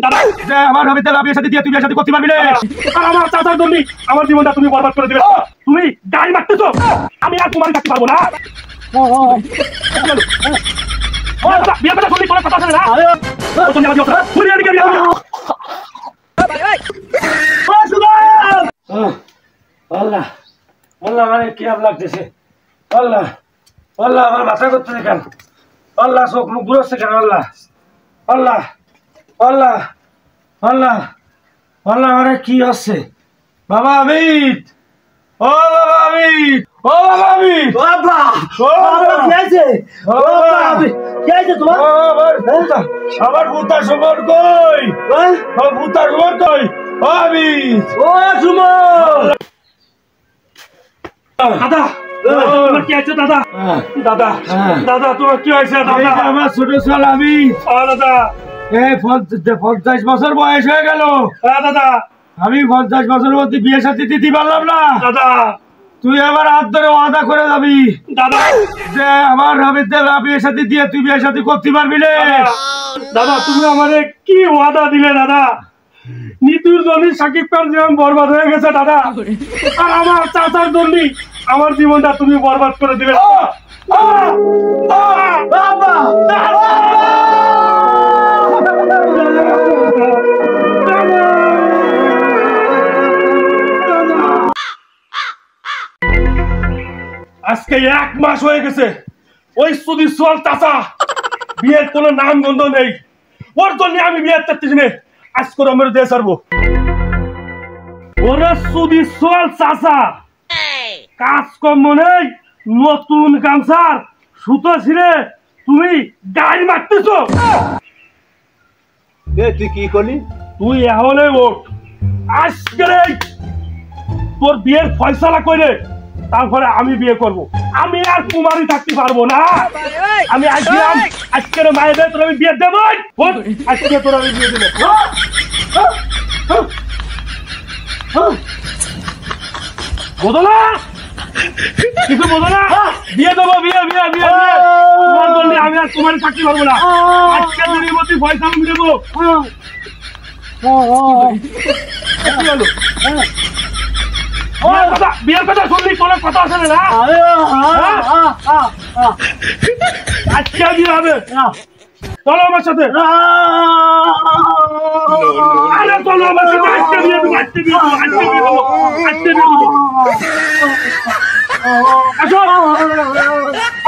দাদা যে আমার হবে তেল বিয়ের সাথে দিয়ে তুই বিয়ের সাথে করতে পারবি না। আর আমার চাচার জন্য আমার জীবনটা তুমি বরবাদ করে দিবে। তুমি গাড়ি মারতেছো, আমি আর তোমার কাছে পারবো না। বিয়ের কথা শুনলি কোনো কথা আছে না? তুমি আমার কথা শুনি আর কি আল্লাহ আল্লাহ মানে কি আপ লাগতেছে। আল্লাহ আল্লাহ আমার মাথা করতেছে কেন? আল্লাহ চোখ মুখ ঘুরছে কেন? আল্লাহ আল্লাহ আল্লাহ আল্লাহ আল্লাহ মানে কি হচ্ছে? বাবা আমিত, ও বাবা আমিত, ও বাবা আমিত, বাবা ও বাবা কি আছে? ও বাবা কি আছে তোমার? আমার ভূতা সুমন কই? ও ভূতা সুমন কই? ও আমিত, ও সুমন। দাদা তোমার কি আছে? দাদা দাদা দাদা তোমার কি হয়েছে? দাদা আমার ছোট ছেলে আমিত। দাদা এই 50 বছর বয়স হয়ে গেল। দাদা আমি 50 বছর মধ্যে বিয়ে সাথে দিতে পারলাম না। দাদা তুই আবার হাত ধরে ওয়াদা করে যাবি দাদা যে আমার বিয়ের সাথে দিয়ে তুই বিয়ের সাথে করতে পারবি না। দাদা তুমি আমারে কি ওয়াদা দিলে দাদা? নিতুর জন্য সাকিব খান জীবন বরবাদ হয়ে গেছে দাদা, আর আমার চাচার জন্য আমার জীবনটা তুমি বরবাদ করে দিলে। আজকে 1 মাস হয়ে গেছে ওই সুদি সোয়াল চাচা বিয়ের কোনো নাম গন্ধ নেই। ওর জন্য আমি বিয়ের চাচ্ছি না, আজ করে আমার দিয়ে ছাড়বো। ওরা সুদি সোয়াল চাচা কাজ কম নেই, নতুন গামছার সুতো ছিঁড়ে তুমি গাড়ি মারতেছো। তুই কি করলি? তুই এহলে ওঠ, আজকে তোর বিয়ের ফয়সালা করে তারপরে আমি বিয়ে করব। আমি আর কুমারী থাকতে পারবো না। আমি আসলাম আজকের মায়েদের তোর আমি বিয়ে দেবো। আজকে তোর আমি বিয়ে দেবো। বোঝো না কিছু? বোঝো না? বিয়ে দেবো, বিয়ে বিয়ে বিয়ে বিয়ে তোমার বললে আমি আর কুমারী থাকতে পারবো না। আজকে দিনের মধ্যে পয়সা আমি দেবো। বিয়ের কথা শুনলি কোনো কথা আছে না? আজকে বিয়ে হবে, চলো আমার সাথে। আরে চলো আমার সাথে, আজকে বিয়ে দেবো, আজকে বিয়ে দেবো, আজকে বিয়ে দেবো, আজকে বিয়ে দেবো। আসো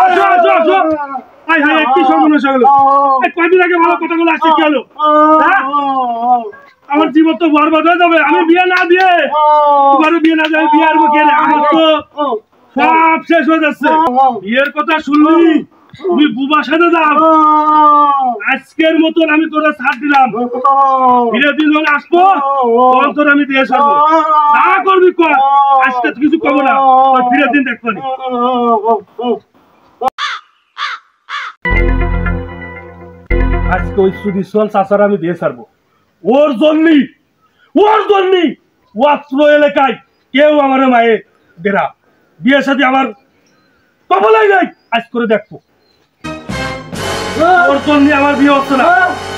আসো আসো আসো। হাই হাই কি সর্বনাশ হলো? কয়দিন আগে ভালো কথাগুলো আসছে কি হলো? আমার জীবন তো বরবাদ হয়ে যাবে আমি বিয়ে না দিয়ে। তোমারও বিয়ে না দিয়ে বিয়ে আরবো কে? আমার তো সব শেষ হয়ে যাচ্ছে। বিয়ের কথা শুনলি তুমি বুবা সাথে যাও। আজকের মতন আমি তোরা ছাড় দিলাম। ফিরে দিন আসবো তখন তোর আমি দিয়ে ছাড়বো। যা করবি কর, আজকে কিছু করবো না। ফিরে দিন দেখবো। আজকে ওই সুদি সোয়াল চাচার আমি দিয়ে ছাড়বো। ওর জন্যই ওয়াত্র এলাকায় কেউ আমার মায়ের বেড়া বিয়ের সাথে আমার কপালাই নাই। আজ করে দেখবো ওর জন্য আমার বিয়ে হচ্ছে না।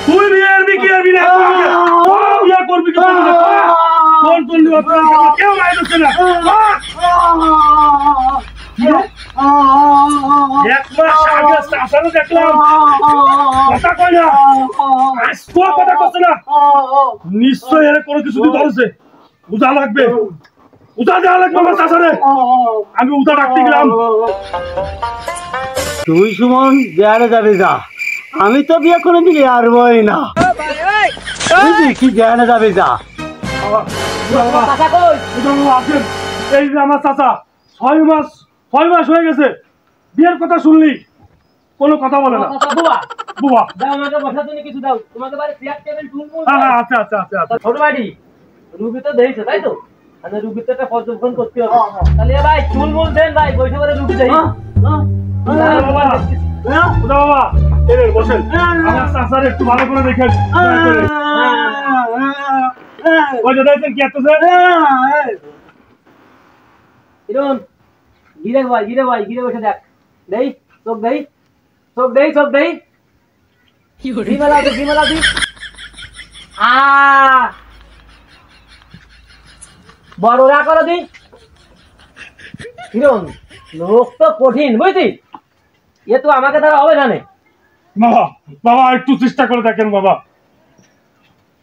তুই বিয়ে আরবি কি আরবি না? বিয়ে করবি কি করবি না? তোর জন্য কেউ মায়ের হচ্ছে না। 1 মাস আগে চাচারও দেখলাম কথা কয় না, আজ তোর কথা করছে না। নিশ্চয় এর কোনো কিছু ধরেছে। উদা লাগবে, উদা দেওয়া লাগবে আমার চাচারে। আমি উদা রাখতে গেলাম। তুই সুমন বিয়ারে যাবি যা, আমি তো বিয়ে করে দিলি আরবই না। কি বিয়ারে যাবি যা। এই যে আমার চাচা 6 মাস হয়ে গেছে বিয়ের কথা শুনলি কোনো কথা বলে না। বুবা দাও আমাকে বসার জন্য কিছু দাও। তোমাকে বাড়ি চেয়ার টেবিল টুল মুল। হ্যাঁ আচ্ছা আচ্ছা আচ্ছা আচ্ছা। ছোট বাড়ি রুগী তো দেইছে তাই তো? মানে রুগীতে একটা পর্যবেক্ষণ করতে হবে। তাহলে ভাই টুল মুল দেন ভাই, বসে করে রুগী দেই। বাবা এই বসেন, আমার চাচার একটু ভালো করে দেখেন। ওই যে দেখেন কি এত ইরন গিরে ভাই গিরে বসে দেখ। দেই চোখ দেই চোখ দেই চোখ দেই। কি মেলা দি বড়রা করো দি কিরণ লোক তো কঠিন বুঝলি এ তো আমাকে দ্বারা হবে জানে বাবা বাবা একটু চেষ্টা করে দেখেন বাবা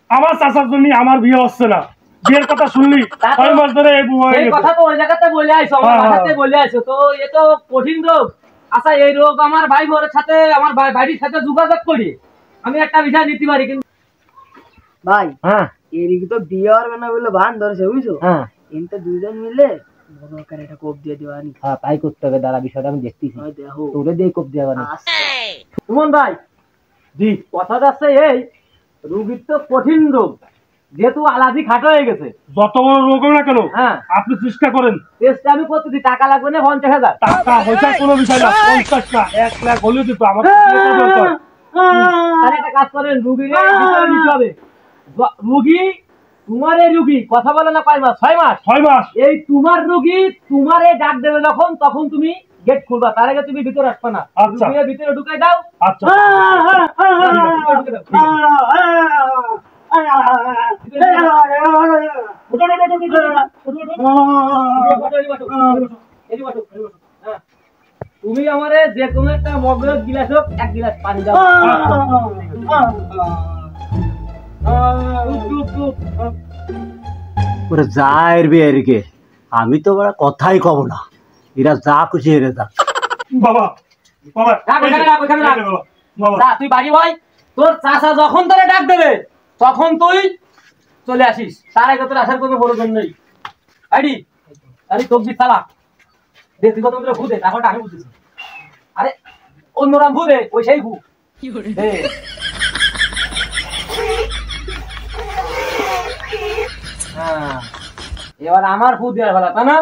আমার চাচার জন্য আমার বিয়ে হচ্ছে না বিয়ের কথা শুনলি 6 মাস ধরে এই বুয়া এই কথা তো ওই জায়গাতে বলে আইছো আমার ভাষাতে বলে আইছো তো এ তো কঠিন রোগ আচ্ছা এই রোগ আমার ভাই বোনের সাথে আমার বাড়ির সাথে যোগাযোগ করি আমি একটা বিষয় নিতে পারি কিন্তু ভাই হ্যাঁ এদিকে তো বিয়ে হবে না বলে ভান ধরেছে বুঝছো হ্যাঁ কিন্তু দুজন মিলে বড় আকারে একটা কোপ দিয়ে দেওয়ানি হ্যাঁ তাই করতে হবে দাঁড়া বিষয়টা আমি দেখতেছি দেখো তোরে দিয়ে কোপ দিয়ে বানি আচ্ছা। সুমন ভাই জি কথা যাচ্ছে এই রোগীর তো কঠিন রোগ যেহেতু আলাদি খাটো হয়ে গেছে যত বড় রোগ হবে না কেন হ্যাঁ আপনি চেষ্টা করেন টেস্ট আমি করতেছি টাকা লাগবে না 50,000 টাকা হইতা কোনো বিষয় না 50 না 1 লাখ হলেও দিত আমার তাহলে একটা কাজ করেন রোগীর ভিতরে নিতে হবে রোগী তোমার এই রোগী কথা বলে না 5 মাস 6 মাস 6 মাস এই তোমার রোগী তোমার এই ডাক দেবে তখন তুমি গেট খুলবা তার আগে তুমি ভিতরে আসবে না আচ্ছা রোগীর ভিতরে ঢুকাই দাও আচ্ছা তুমি আমারে যে কোনো একটা মগের গিলাস হোক 1 গিলাস পানি দাও ওরা যায় বিয়ে আমি তো বড় কথাই কব না এরা যা খুশি এরা যা বাবা বাবা বাবা তুই বাড়ি ভাই তোর চাচা যখন তোরে ডাক দেবে তখন তুই চলে আসিস তার আগে তোর আসার কোনো প্রয়োজন নেই আইডি আরে তবজি চালা ব্যক্তিগত করে ভূতে তারপরটা আমি বুঝতেছি আরে অন্যরা ভূতে ওই সেই ভূ হ্যাঁ এবার আমার ভূত দেওয়ার বেলা তাই না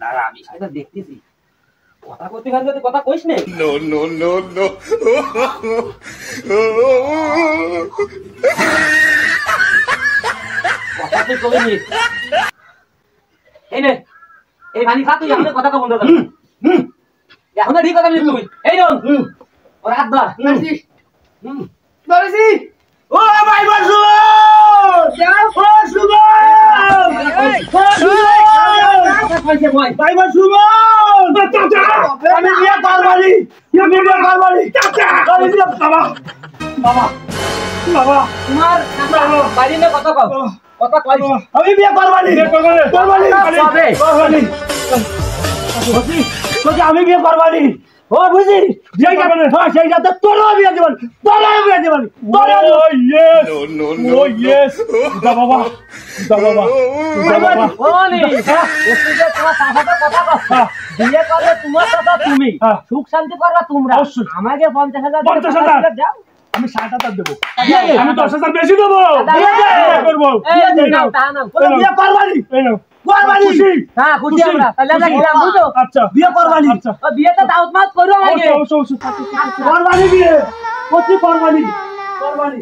দাঁড়া আমি সেটা দেখতেছি কথা করতে গেলে তুই কথা কইস নে কথা তুই কবে নিস এই নে এই ভানি খা তুই আমাদের কথা কব বন্ধ কর এখন ঠিক কথা বলিস তুই এই রন ও রাত ধর ধরেছি ও ভাই বসু যাও ও শুভ ভাই বসু আমি বিয়ে করবানি আমি বিয়ে করবানি বাবা বাবা বাবা তোমার বাড়ি নিয়ে কথা কও কথা কই আমি বিয়ে করবানি করবানি আমি বিয়ে করবানি ও বুঝি সেইটা তো তোরা বিয়ে দেবেন তোরা বিয়ে দেবেন বাবা বাবা ওনি ওসিতে তোমার সাথে কথা কথা বিয়ে করলে তোমার কথা তুমি সুখ শান্তি করবা তোমরা আমাকে 50,000 দাও আমি 60,000 দেবো আমি 10,000 বেশি দেবো করবো বিয়ে করবানি করবানি হ্যাঁ খুশি আমরা তাহলে আমরা গেলাম বুঝো আচ্ছা বিয়ে করবানি ও বিয়েতে দাওয়াত মাত করো আমাকে করবানি বিয়ে করবানি